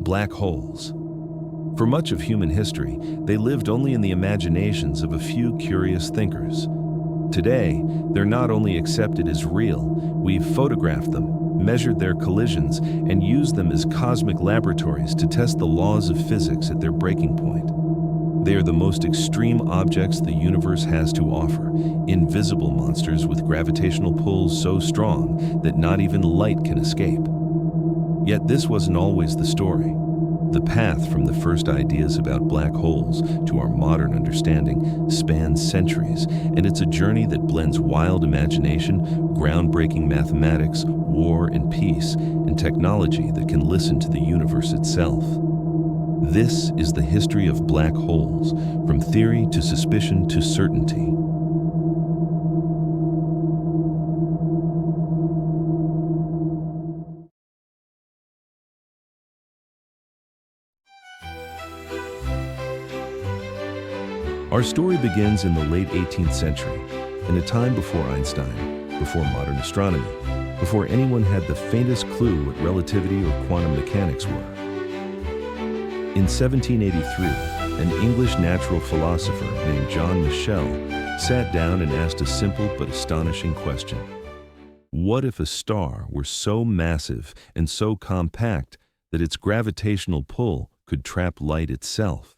black holes. For much of human history, they lived only in the imaginations of a few curious thinkers. Today, they're not only accepted as real, we've photographed them, measured their collisions, and used them as cosmic laboratories to test the laws of physics at their breaking point. They are the most extreme objects the universe has to offer, invisible monsters with gravitational pulls so strong that not even light can escape. Yet this wasn't always the story. The path from the first ideas about black holes to our modern understanding spans centuries, and it's a journey that blends wild imagination, groundbreaking mathematics, war and peace, and technology that can listen to the universe itself. This is the history of black holes, from theory to suspicion to certainty. Our story begins in the late 18th century, in a time before Einstein, before modern astronomy, before anyone had the faintest clue what relativity or quantum mechanics were. In 1783, an English natural philosopher named John Michell sat down and asked a simple but astonishing question. What if a star were so massive and so compact that its gravitational pull could trap light itself?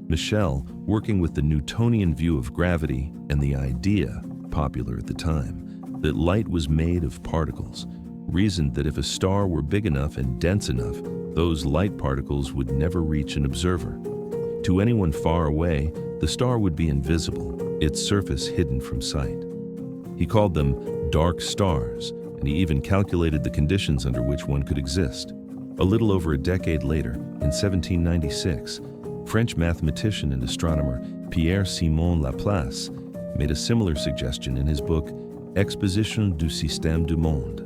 Michell, working with the Newtonian view of gravity and the idea, popular at the time, that light was made of particles, reasoned that if a star were big enough and dense enough, those light particles would never reach an observer. To anyone far away, the star would be invisible, its surface hidden from sight. He called them dark stars, and he even calculated the conditions under which one could exist. A little over a decade later, in 1796, French mathematician and astronomer Pierre-Simon Laplace made a similar suggestion in his book Exposition du système du monde.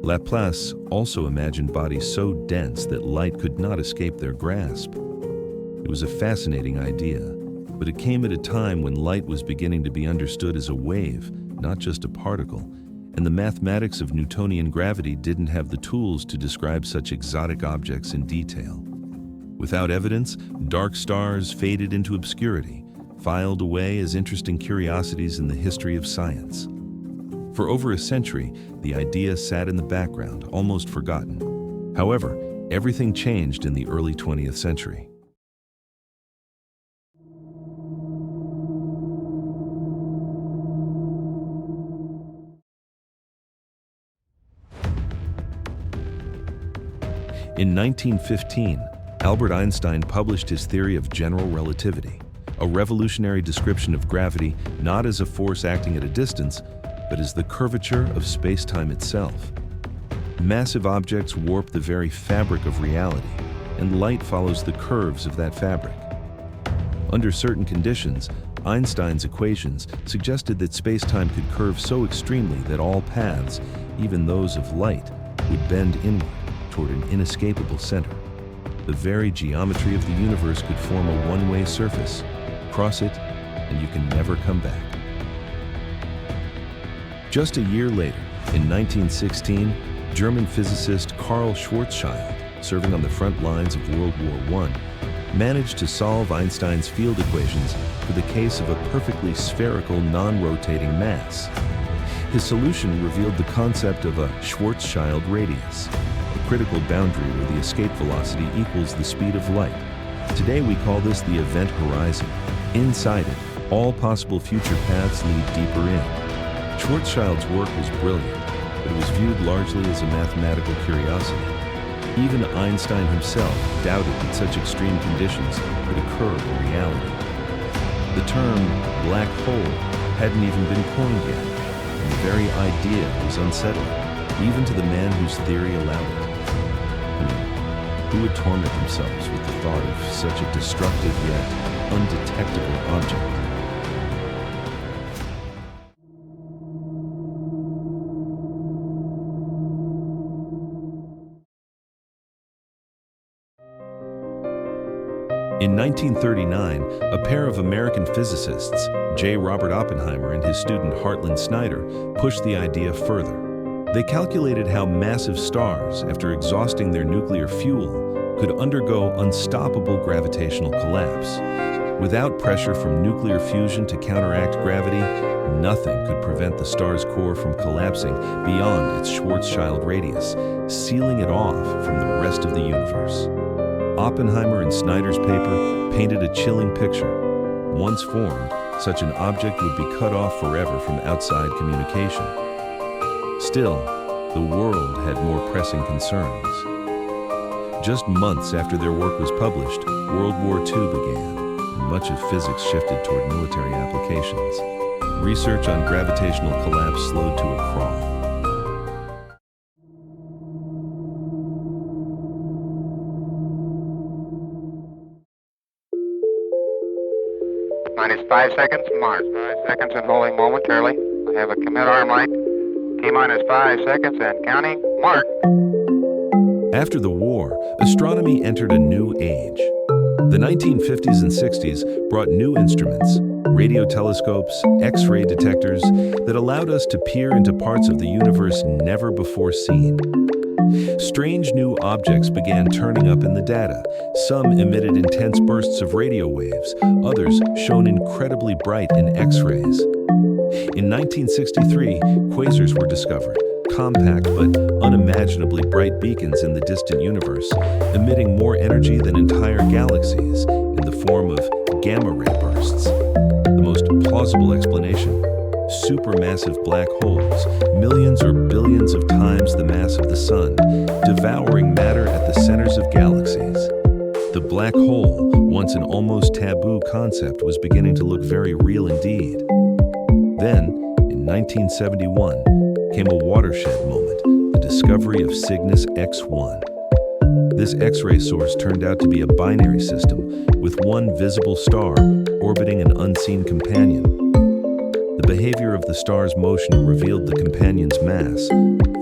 Laplace also imagined bodies so dense that light could not escape their grasp. It was a fascinating idea, but it came at a time when light was beginning to be understood as a wave, not just a particle, and the mathematics of Newtonian gravity didn't have the tools to describe such exotic objects in detail. Without evidence, dark stars faded into obscurity, filed away as interesting curiosities in the history of science. For over a century, the idea sat in the background, almost forgotten. However, everything changed in the early 20th century. In 1915, Albert Einstein published his theory of general relativity, a revolutionary description of gravity not as a force acting at a distance, but as the curvature of space-time itself. Massive objects warp the very fabric of reality, and light follows the curves of that fabric. Under certain conditions, Einstein's equations suggested that space-time could curve so extremely that all paths, even those of light, would bend inward toward an inescapable center. The very geometry of the universe could form a one-way surface. Cross it, and you can never come back. Just a year later, in 1916, German physicist Karl Schwarzschild, serving on the front lines of World War I, managed to solve Einstein's field equations for the case of a perfectly spherical, non-rotating mass. His solution revealed the concept of a Schwarzschild radius, a critical boundary where the escape velocity equals the speed of light. Today we call this the event horizon. Inside it, all possible future paths lead deeper in. Schwarzschild's work was brilliant, but it was viewed largely as a mathematical curiosity. Even Einstein himself doubted that such extreme conditions could occur in reality. The term black hole hadn't even been coined yet, and the very idea was unsettling, even to the man whose theory allowed it. Who would torment themselves with the thought of such a destructive yet undetectable object? In 1939, a pair of American physicists, J. Robert Oppenheimer and his student Hartland Snyder, pushed the idea further. They calculated how massive stars, after exhausting their nuclear fuel, could undergo unstoppable gravitational collapse. Without pressure from nuclear fusion to counteract gravity, nothing could prevent the star's core from collapsing beyond its Schwarzschild radius, sealing it off from the rest of the universe. Oppenheimer and Snyder's paper painted a chilling picture. Once formed, such an object would be cut off forever from outside communication. Still, the world had more pressing concerns. Just months after their work was published, World War II began, and much of physics shifted toward military applications. Research on gravitational collapse slowed to a crawl. Minus 5 seconds, Mars. 5 seconds and holding momentarily. I have a commit arm light. T-minus 5 seconds and counting. Mark. After the war, astronomy entered a new age. The 1950s and 60s brought new instruments, radio telescopes, X-ray detectors, that allowed us to peer into parts of the universe never before seen. Strange new objects began turning up in the data. Some emitted intense bursts of radio waves, others shone incredibly bright in X-rays. In 1963, quasars were discovered, compact but unimaginably bright beacons in the distant universe, emitting more energy than entire galaxies in the form of gamma-ray bursts. The most plausible explanation: supermassive black holes, millions or billions of times the mass of the Sun, devouring matter at the centers of galaxies. The black hole, once an almost taboo concept, was beginning to look very real indeed. Then, in 1971, came a watershed moment, the discovery of Cygnus X1. This X-ray source turned out to be a binary system, with one visible star orbiting an unseen companion. The behavior of the star's motion revealed the companion's mass,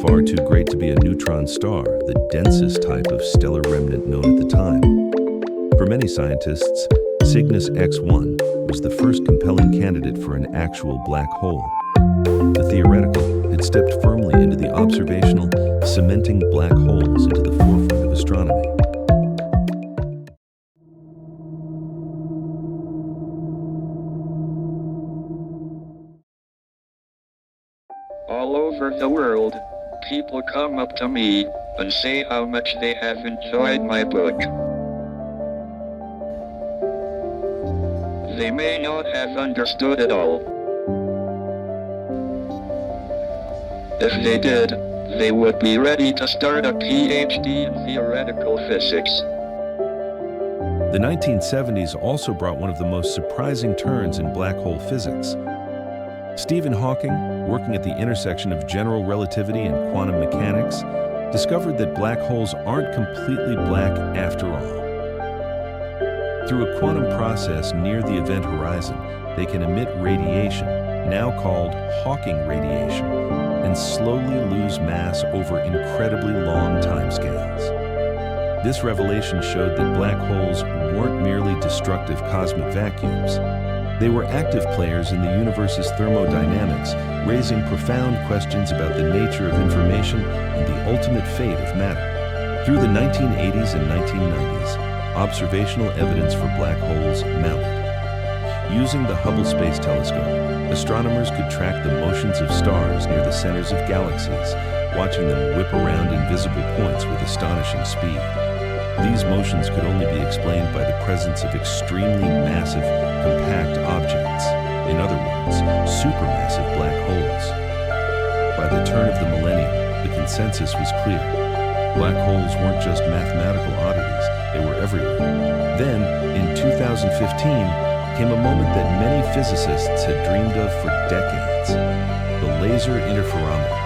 far too great to be a neutron star, the densest type of stellar remnant known at the time. For many scientists, Cygnus X1 was the first compelling candidate for an actual black hole. The theoretical had stepped firmly into the observational, cementing black holes into the forefront of astronomy. All over the world, people come up to me and say how much they have enjoyed my book. They may not have understood it all. If they did, they would be ready to start a PhD in theoretical physics. The 1970s also brought one of the most surprising turns in black hole physics. Stephen Hawking, working at the intersection of general relativity and quantum mechanics, discovered that black holes aren't completely black after all. Through a quantum process near the event horizon, they can emit radiation, now called Hawking radiation, and slowly lose mass over incredibly long timescales. This revelation showed that black holes weren't merely destructive cosmic vacuums. They were active players in the universe's thermodynamics, raising profound questions about the nature of information and the ultimate fate of matter. Through the 1980s and 1990s, observational evidence for black holes mounted. Using the Hubble Space Telescope, astronomers could track the motions of stars near the centers of galaxies, watching them whip around invisible points with astonishing speed. These motions could only be explained by the presence of extremely massive, compact objects, in other words, supermassive black holes. By the turn of the millennium, the consensus was clear. Black holes weren't just mathematical oddities, they were everywhere. Then, in 2015, came a moment that many physicists had dreamed of for decades: the Laser Interferometer.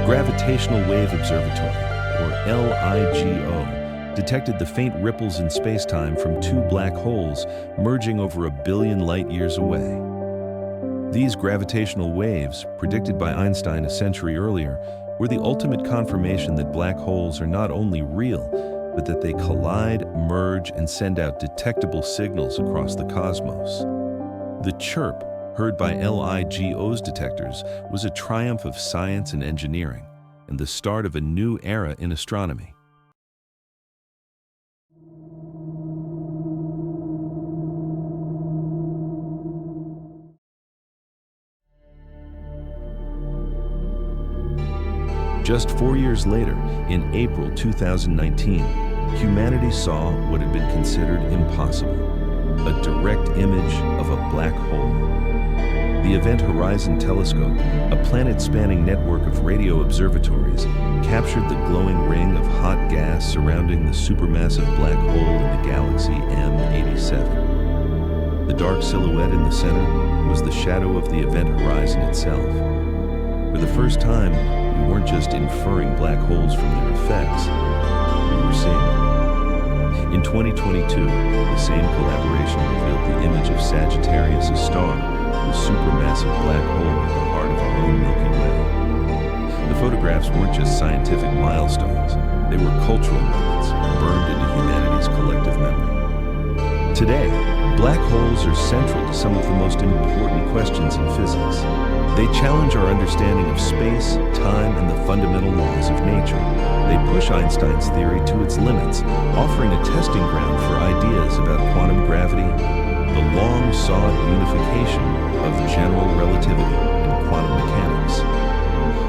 Gravitational Wave Observatory, or LIGO, detected the faint ripples in space-time from two black holes merging over 1 billion light-years away. These gravitational waves, predicted by Einstein a century earlier, were the ultimate confirmation that black holes are not only real, but that they collide, merge, and send out detectable signals across the cosmos. The chirp, heard by LIGO's detectors, was a triumph of science and engineering, and the start of a new era in astronomy. Just 4 years later, in April 2019, humanity saw what had been considered impossible: a direct image of a black hole. The Event Horizon Telescope, a planet-spanning network of radio observatories, captured the glowing ring of hot gas surrounding the supermassive black hole in the galaxy M87. The dark silhouette in the center was the shadow of the event horizon itself. For the first time, we weren't just inferring black holes from their effects, we were seeing them. In 2022, the same collaboration revealed the image of Sagittarius, a star, the supermassive black hole at the heart of our own Milky Way. The photographs weren't just scientific milestones, they were cultural moments burned into humanity's collective memory. Today, black holes are central to some of the most important questions in physics. They challenge our understanding of space, time, and the fundamental laws of nature. They push Einstein's theory to its limits, offering a testing ground for ideas about quantum gravity, the long-sought unification of general relativity and quantum mechanics.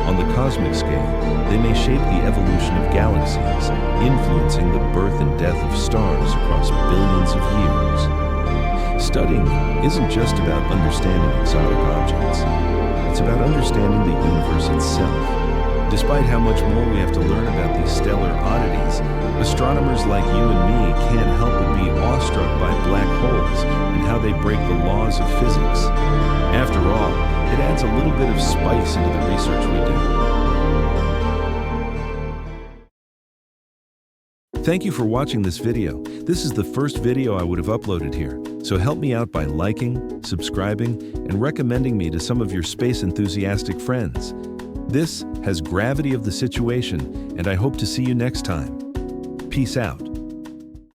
On the cosmic scale, they may shape the evolution of galaxies, influencing the birth and death of stars across billions of years. Studying them isn't just about understanding exotic objects. It's about understanding the universe itself. Despite how much more we have to learn about these stellar oddities, astronomers like you and me can't help but be awestruck by black holes and how they break the laws of physics. After all, it adds a little bit of spice into the research we do. Thank you for watching this video. This is the first video I would have uploaded here, so help me out by liking, subscribing, and recommending me to some of your space enthusiastic friends. This has gravity of the situation, and I hope to see you next time. Peace out.